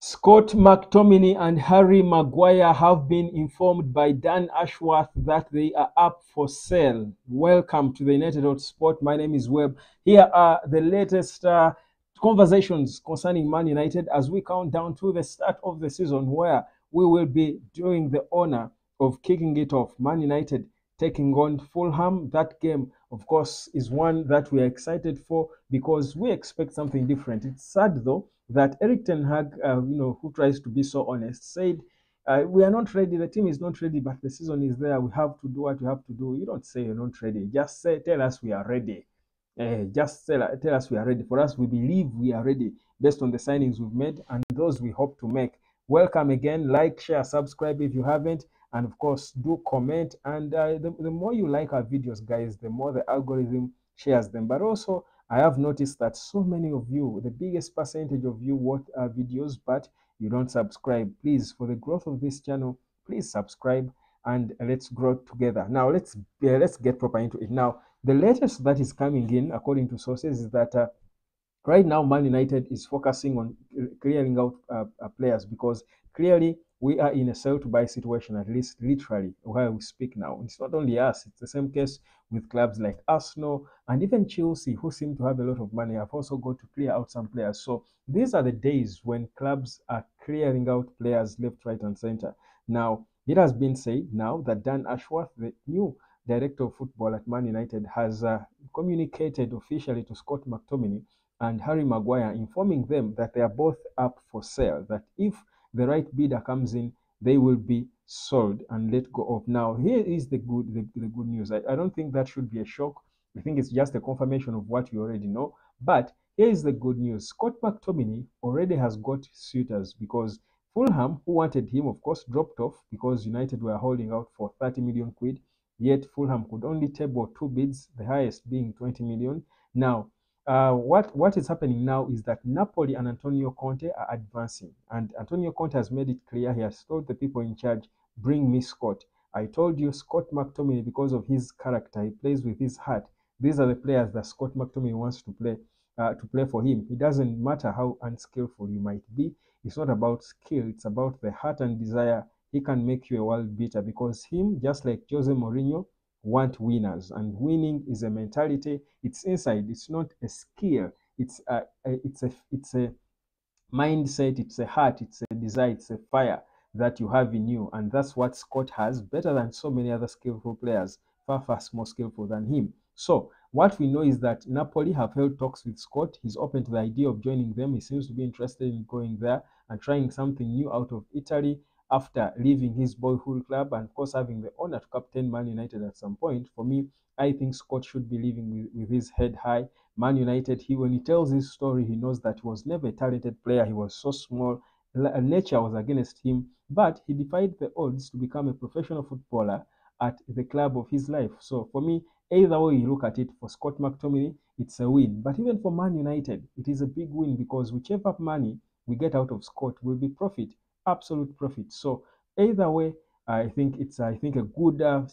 Scott McTominay and Harry Maguire have been informed by Dan Ashworth that they are up for sale. Welcome to the United Sport. My name is Webb. Here are the latest conversations concerning Man United as we count down to the start of the season, where we will be doing the honor of kicking it off. Man United taking on Fulham. That game, of course, is one that we are excited for because we expect something different. It's sad though that Eric Ten Hag, who tries to be so honest, said, "We are not ready. The team is not ready, but the season is there. We have to do what we have to do." You don't say you're not ready. Just say, tell us we are ready. Just tell us we are ready. For us, we believe we are ready based on the signings we've made and those we hope to make. Welcome again. Like, share, subscribe if you haven't. And of course, do comment. And the more you like our videos, guys, the more the algorithm shares them. But also, I have noticed that so many of you, the biggest percentage of you watch our videos, but you don't subscribe. Please, for the growth of this channel, please subscribe and let's grow together. Now, let's get proper into it. Now, the latest that is coming in, according to sources, is that right now, Man United is focusing on clearing out players because clearly we are in a sell to buy situation, at least literally, while we speak now. It's not only us, it's the same case with clubs like Arsenal and even Chelsea, who seem to have a lot of money, have also got to clear out some players. So these are the days when clubs are clearing out players left, right, and center. Now, it has been said now that Dan Ashworth, the new director of football at Man United, has communicated officially to Scott McTominay and Harry Maguire, informing them that they are both up for sale, that if the right bidder comes in, they will be sold and let go of. Now, here is the good news. I don't think that should be a shock. I think it's just a confirmation of what you already know. But here is the good news. Scott McTominay already has got suitors because Fulham, who wanted him, of course, dropped off because United were holding out for 30 million quid. Yet Fulham could only table two bids, the highest being 20 million. Now, what is happening now is that Napoli and Antonio Conte are advancing, and Antonio Conte has made it clear. He has told the people in charge, "Bring me Scott." I told you, Scott McTominay, because of his character, he plays with his heart. These are the players that Scott McTominay wants to play for him. It doesn't matter how unskillful you might be. It's not about skill. It's about the heart and desire. He can make you a world beater because him, just like Jose Mourinho, want winners, and winning is a mentality. It's inside. It's not a skill. It's a mindset. It's a heart. It's a desire. It's a fire that you have in you, and that's what Scott has, better than so many other skillful players, far more skillful than him. So what we know is that Napoli have held talks with Scott. He's open to the idea of joining them. He seems to be interested in going there and trying something new out of Italy after leaving his boyhood club and, of course, having the honor to captain Man United at some point. For me, I think Scott should be leaving with his head high. Man United, when he tells his story, he knows that he was never a talented player. He was so small. Nature was against him, but he defied the odds to become a professional footballer at the club of his life. So for me, either way you look at it, for Scott McTominay, it's a win. But even for Man United, it is a big win because whichever money we get out of Scott will be profit, absolute profit. So either way, I think it's a good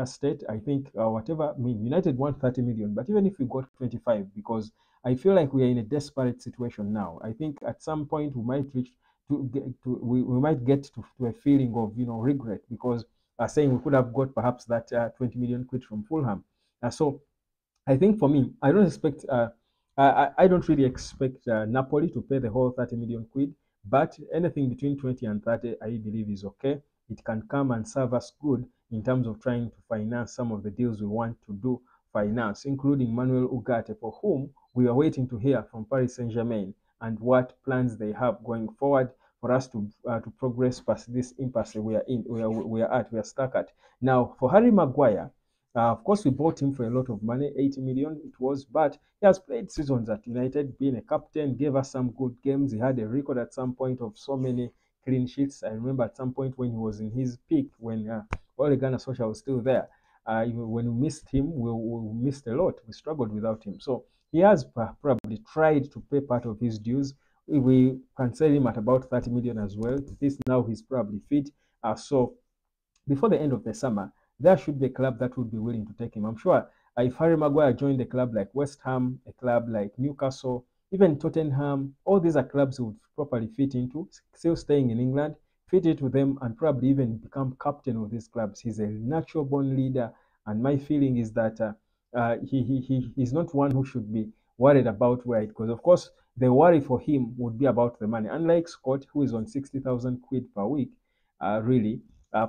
state. I think whatever, I mean, United want 30 million, but even if we got 25, because I feel like we are in a desperate situation now. I think at some point we might reach we might get to a feeling of regret because saying we could have got perhaps that 20 million quid from Fulham. So I think for me, I don't expect. I don't really expect Napoli to pay the whole 30 million quid, but anything between 20 and 30, I believe, is okay. It can come and serve us good in terms of trying to finance some of the deals we want to do finance, including Manuel Ugarte, for whom we are waiting to hear from Paris Saint-Germain and what plans they have going forward for us to progress past this impasse we are stuck at. Now, for Harry Maguire, of course, we bought him for a lot of money, 80 million it was, but he has played seasons at United, being a captain, gave us some good games. He had a record at some point of so many clean sheets. I remember at some point when he was in his peak, when Ole Gunnar Solskjaer was still there. When we missed him, we missed a lot. We struggled without him. So he has probably tried to pay part of his dues. We can sell him at about 30 million as well. This now he's probably fit. So before the end of the summer, there should be a club that would be willing to take him. I'm sure if Harry Maguire joined a club like West Ham, a club like Newcastle, Even Tottenham, all these are clubs who would properly fit into, still staying in England, fit it with them, and probably even become captain of these clubs. He's a natural born leader, and my feeling is that he's not one who should be worried about where it goes. Of course, the worry for him would be about the money. Unlike Scott, who is on 60,000 quid per week, really,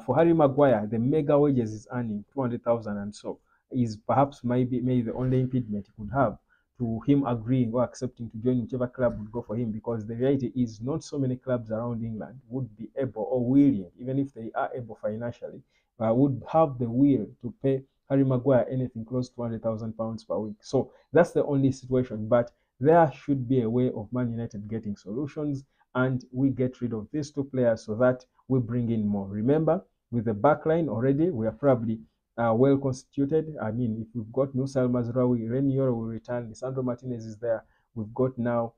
for Harry Maguire, the mega wages is earning 200,000, and so is perhaps maybe the only impediment he could have to him agreeing or accepting to join whichever club would go for him, because the reality is not so many clubs around England would be able or willing, even if they are able financially, would have the will to pay Harry Maguire anything close to £200,000 per week. So that's the only situation. But there should be a way of Man United getting solutions, and we get rid of these two players so that we bring in more. Remember, with the back line already, we are probably well constituted. I mean, if we've got Nusa El Mazraoui, Reniero will return, Lisandro Martinez is there. We've got now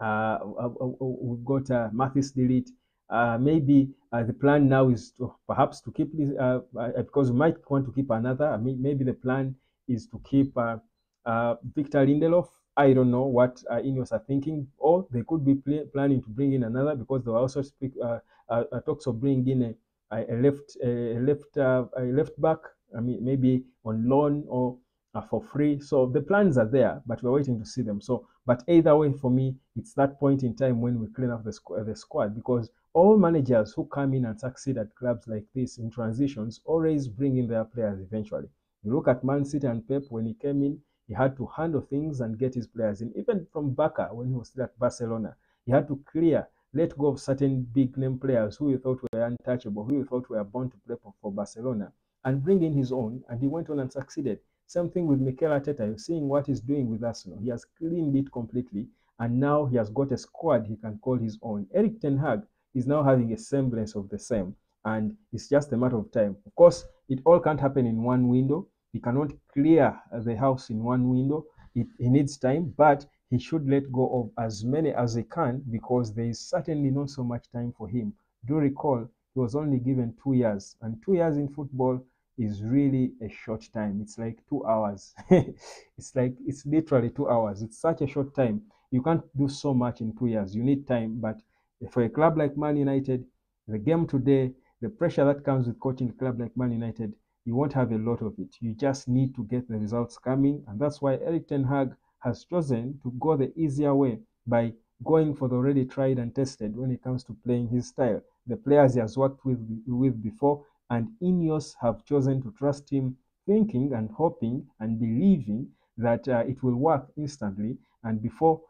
we've got Mathis Delete. Maybe the plan now is to perhaps to keep this because we might want to keep another. I mean, maybe the plan is to keep Victor Lindelof. I don't know what Ineos are thinking, or they could be planning to bring in another, because there were also talks of bringing in a left back. I mean, maybe on loan or for free. So the plans are there, but we're waiting to see them. So, but either way, for me, it's that point in time when we clean up the squad, because all managers who come in and succeed at clubs like this in transitions always bring in their players eventually. You look at Man City and Pep, when he came in, he had to handle things and get his players in. Even from Barca, when he was still at Barcelona, he had to let go of certain big name players who he thought were untouchable, who he thought were born to play for Barcelona, and bring in his own, and he went on and succeeded. Same thing with Mikel Arteta. You're seeing what he's doing with Arsenal. He has cleaned it completely, and now he has got a squad he can call his own. Eric Ten Hag is now having a semblance of the same, and it's just a matter of time. Of course, it all can't happen in one window. He cannot clear the house in one window. He needs time, but he should let go of as many as he can, because there is certainly not so much time for him. Do recall, he was only given 2 years, and 2 years in football is really a short time. It's like 2 hours. It's literally 2 hours. It's such a short time. You can't do so much in 2 years. You need time. But for a club like Man United, the game today, the pressure that comes with coaching a club like Man United, you won't have a lot of it. You just need to get the results coming. And that's why Eric Ten Hag has chosen to go the easier way by going for the already tried and tested when it comes to playing his style. The players he has worked with before, and Ineos have chosen to trust him, thinking and hoping and believing that it will work instantly. And before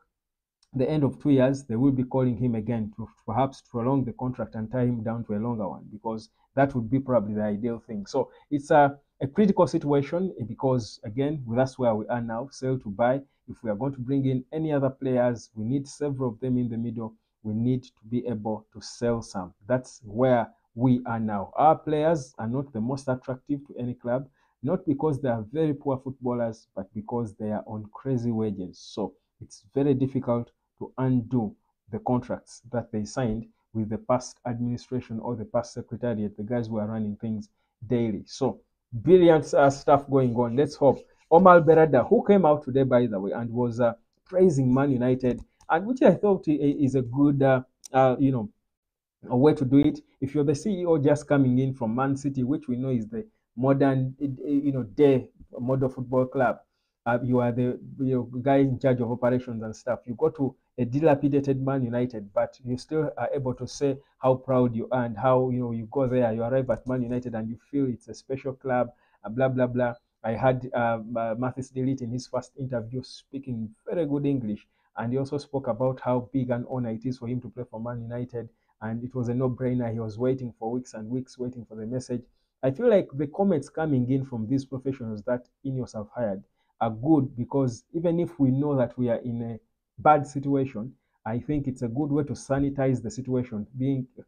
the end of 2 years, they will be calling him again to perhaps prolong the contract and tie him down to a longer one, because that would be probably the ideal thing. So it's a critical situation, because, again, that's where we are now, sell to buy. If we are going to bring in any other players, we need several of them in the middle. We need to be able to sell some. That's where we are now. Our players are not the most attractive to any club, not because they are very poor footballers, but because they are on crazy wages. So it's very difficult to undo the contracts that they signed with the past administration or the past secretariat, the guys who are running things daily. So brilliant stuff going on. Let's hope. Omar Berada, who came out today, by the way, and was praising Man United, and which I thought is a good, a way to do it. If you're the CEO just coming in from Man City, which we know is the modern, day model football club, you are the guy in charge of operations and stuff. You go to a dilapidated Man United, but you still are able to say how proud you are and how you go there, you arrive at Man United and you feel it's a special club, blah blah blah. I had Mathis Delete in his first interview speaking very good English, and he also spoke about how big an honor it is for him to play for Man United, and it was a no-brainer. He was waiting for weeks and weeks, waiting for the message. I feel like the comments coming in from these professionals that Ineos have hired are good, because even if we know that we are in a bad situation, I think it's a good way to sanitize the situation.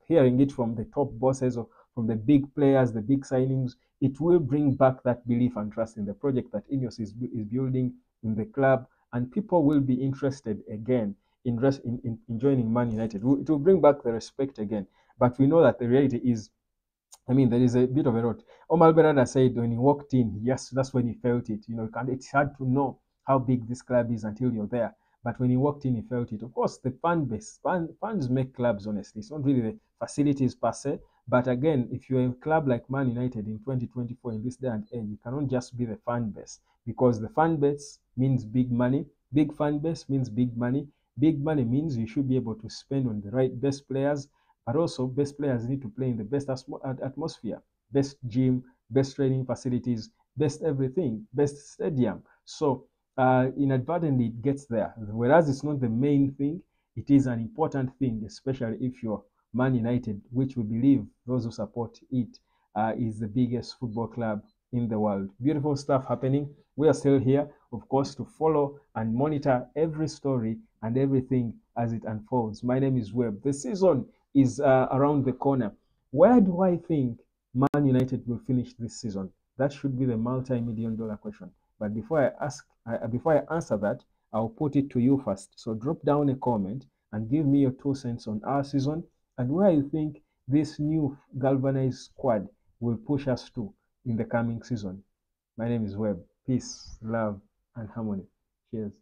Hearing it from the top bosses or from the big players, the big signings, it will bring back that belief and trust in the project that Ineos is building in the club, and people will be interested again in joining Man United. It will bring back the respect again. But we know that the reality is, there is a bit of a rot. Omar Berada said when he walked in, yes, that's when he felt it. It's hard to know how big this club is until you're there. But when he walked in, he felt it. Of course, the fan base, fans make clubs, honestly. It's not really the facilities per se. But again, if you're a club like Man United in 2024, in this day and age, you cannot just be the fan base, because the fan base means big money. Big fan base means big money. Big money means you should be able to spend on the right best players, but also best players need to play in the best atmosphere, best gym, best training facilities, best everything, best stadium. So inadvertently it gets there. Whereas it's not the main thing, it is an important thing, especially if you're Man United, which we believe those who support it is the biggest football club in the world. Beautiful stuff happening. We are still here, of course, to follow and monitor every story and everything as it unfolds. My name is Webb. The season is around the corner. Where do I think Man United will finish this season? That should be the multi-million dollar question. But before I answer that, I'll put it to you first. So drop down a comment and give me your 2 cents on our season and where you think this new galvanized squad will push us to in the coming season. My name is Webb. Peace, love, and harmony. Cheers.